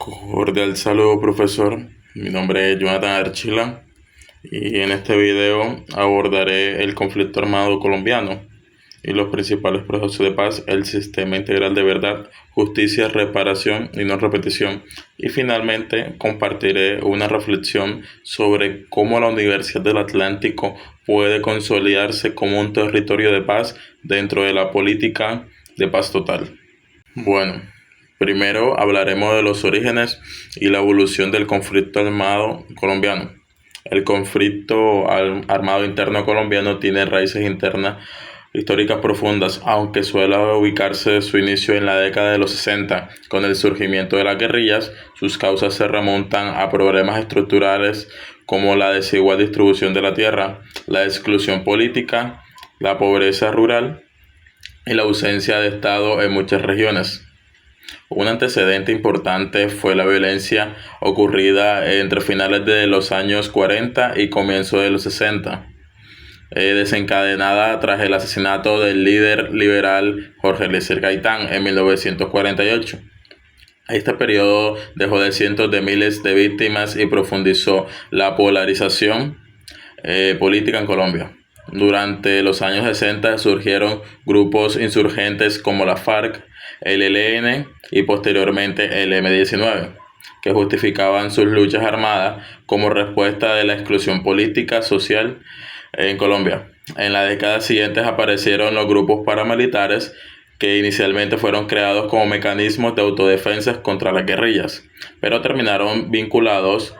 Cordial saludo, profesor. Mi nombre es Jonathan Archila y en este video abordaré el conflicto armado colombiano y los principales procesos de paz, el sistema integral de verdad, justicia, reparación y no repetición. Y finalmente compartiré una reflexión sobre cómo la Universidad del Atlántico puede consolidarse como un territorio de paz dentro de la política de paz total. Bueno, primero hablaremos de los orígenes y la evolución del conflicto armado colombiano. El conflicto armado interno colombiano tiene raíces internas históricas profundas, aunque suele ubicarse su inicio en la década de los 60. Con el surgimiento de las guerrillas, sus causas se remontan a problemas estructurales como la desigual distribución de la tierra, la exclusión política, la pobreza rural y la ausencia de Estado en muchas regiones. Un antecedente importante fue la violencia ocurrida entre finales de los años 40 y comienzos de los 60, desencadenada tras el asesinato del líder liberal Jorge Eliezer Gaitán en 1948. Este periodo dejó de cientos de miles de víctimas y profundizó la polarización política en Colombia. Durante los años 60 surgieron grupos insurgentes como la FARC, el ELN y posteriormente el M-19, que justificaban sus luchas armadas como respuesta de la exclusión política social en Colombia. En las décadas siguientes aparecieron los grupos paramilitares que inicialmente fueron creados como mecanismos de autodefensa contra las guerrillas, pero terminaron vinculados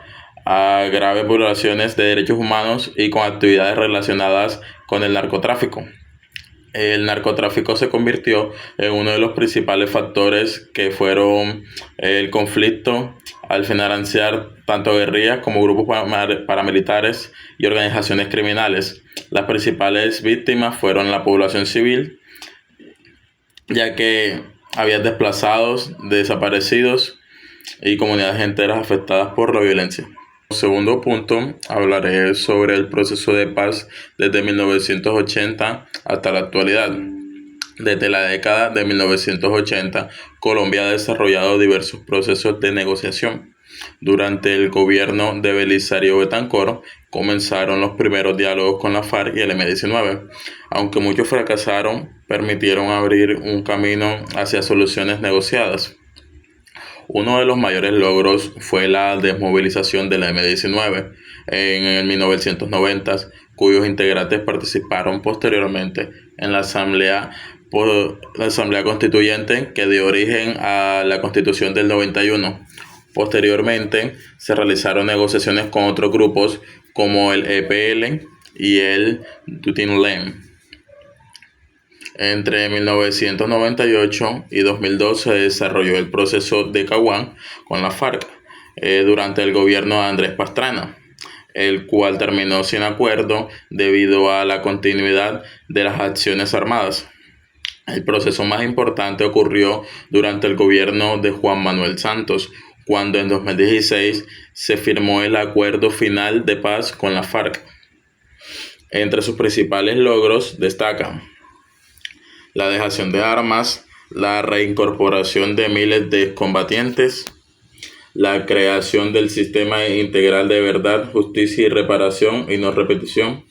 a graves violaciones de derechos humanos y con actividades relacionadas con el narcotráfico. El narcotráfico se convirtió en uno de los principales factores que fueron el conflicto al financiar tanto guerrillas como grupos paramilitares y organizaciones criminales. Las principales víctimas fueron la población civil, ya que había desplazados, desaparecidos y comunidades enteras afectadas por la violencia. Segundo punto, hablaré sobre el proceso de paz desde 1980 hasta la actualidad. Desde la década de 1980, Colombia ha desarrollado diversos procesos de negociación. Durante el gobierno de Belisario Betancor comenzaron los primeros diálogos con la FARC y el M-19. Aunque muchos fracasaron, permitieron abrir un camino hacia soluciones negociadas. Uno de los mayores logros fue la desmovilización de la M-19 en el 1990, cuyos integrantes participaron posteriormente en la Asamblea Constituyente que dio origen a la Constitución del 91. Posteriormente se realizaron negociaciones con otros grupos como el EPL y el DUTINLEN. Entre 1998 y 2002 se desarrolló el proceso de Caguán con la FARC durante el gobierno de Andrés Pastrana, el cual terminó sin acuerdo debido a la continuidad de las acciones armadas. El proceso más importante ocurrió durante el gobierno de Juan Manuel Santos, cuando en 2016 se firmó el acuerdo final de paz con la FARC. Entre sus principales logros destacan la dejación de armas, la reincorporación de miles de combatientes, la creación del sistema integral de verdad, justicia y reparación y no repetición,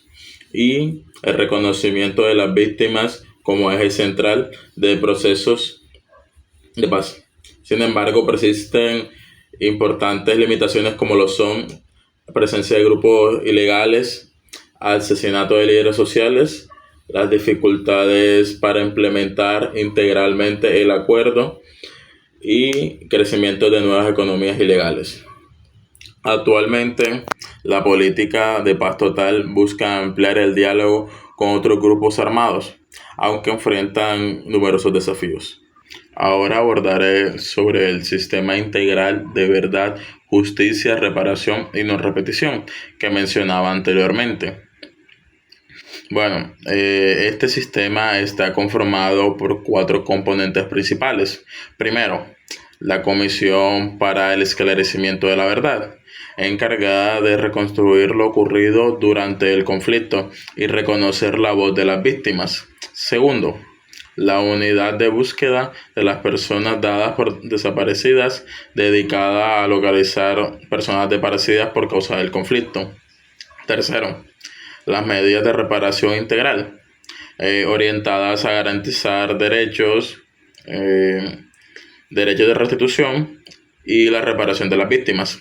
y el reconocimiento de las víctimas como eje central de procesos de paz. Sin embargo, persisten importantes limitaciones como lo son la presencia de grupos ilegales, asesinato de líderes sociales, las dificultades para implementar integralmente el acuerdo y crecimiento de nuevas economías ilegales. Actualmente, la política de paz total busca ampliar el diálogo con otros grupos armados, aunque enfrentan numerosos desafíos. Ahora abordaré sobre el sistema integral de verdad, justicia, reparación y no repetición que mencionaba anteriormente. Bueno, este sistema está conformado por 4 componentes principales. Primero, la Comisión para el Esclarecimiento de la Verdad, encargada de reconstruir lo ocurrido durante el conflicto y reconocer la voz de las víctimas. Segundo, la unidad de búsqueda de las personas dadas por desaparecidas, dedicada a localizar personas desaparecidas por causa del conflicto. Tercero, las medidas de reparación integral, orientadas a garantizar derechos de restitución y la reparación de las víctimas.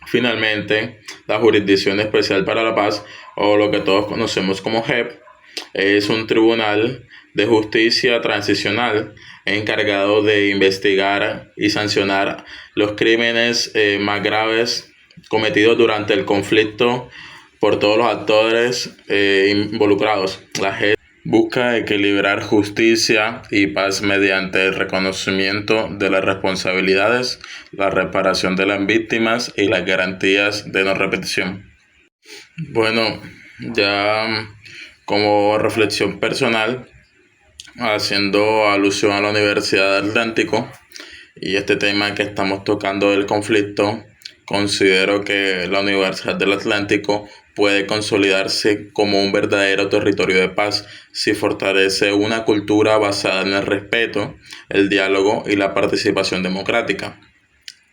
Finalmente, la Jurisdicción Especial para la Paz, o lo que todos conocemos como JEP, es un tribunal de justicia transicional encargado de investigar y sancionar los crímenes más graves cometidos durante el conflicto por todos los actores involucrados. La JEP busca equilibrar justicia y paz mediante el reconocimiento de las responsabilidades, la reparación de las víctimas y las garantías de no repetición. Bueno, ya como reflexión personal, haciendo alusión a la Universidad del Atlántico y este tema que estamos tocando del conflicto, considero que la Universidad del Atlántico puede consolidarse como un verdadero territorio de paz si fortalece una cultura basada en el respeto, el diálogo y la participación democrática.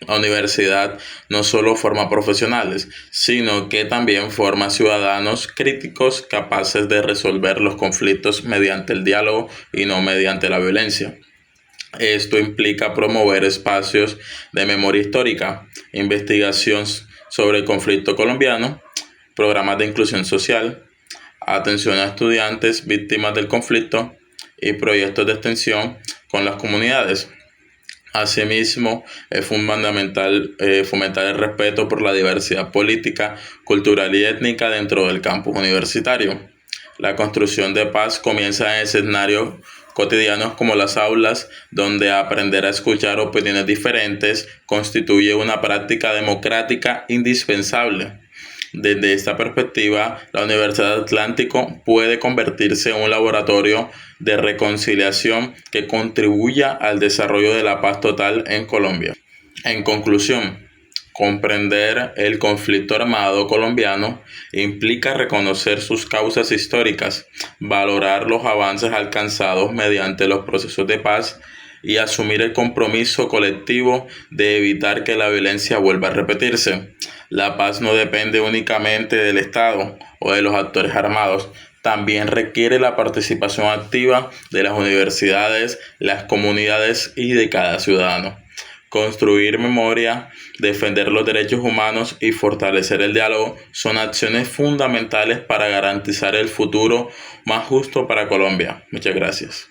La universidad no solo forma profesionales, sino que también forma ciudadanos críticos capaces de resolver los conflictos mediante el diálogo y no mediante la violencia. Esto implica promover espacios de memoria histórica, investigación sobre el conflicto colombiano, programas de inclusión social, atención a estudiantes víctimas del conflicto y proyectos de extensión con las comunidades. Asimismo, es fundamental fomentar el respeto por la diversidad política, cultural y étnica dentro del campus universitario. La construcción de paz comienza en escenarios cotidianos como las aulas, donde aprender a escuchar opiniones diferentes constituye una práctica democrática indispensable. Desde esta perspectiva, la Universidad del Atlántico puede convertirse en un laboratorio de reconciliación que contribuya al desarrollo de la paz total en Colombia. En conclusión, comprender el conflicto armado colombiano implica reconocer sus causas históricas, valorar los avances alcanzados mediante los procesos de paz y asumir el compromiso colectivo de evitar que la violencia vuelva a repetirse. La paz no depende únicamente del Estado o de los actores armados, también requiere la participación activa de las universidades, las comunidades y de cada ciudadano. Construir memoria, defender los derechos humanos y fortalecer el diálogo son acciones fundamentales para garantizar el futuro más justo para Colombia. Muchas gracias.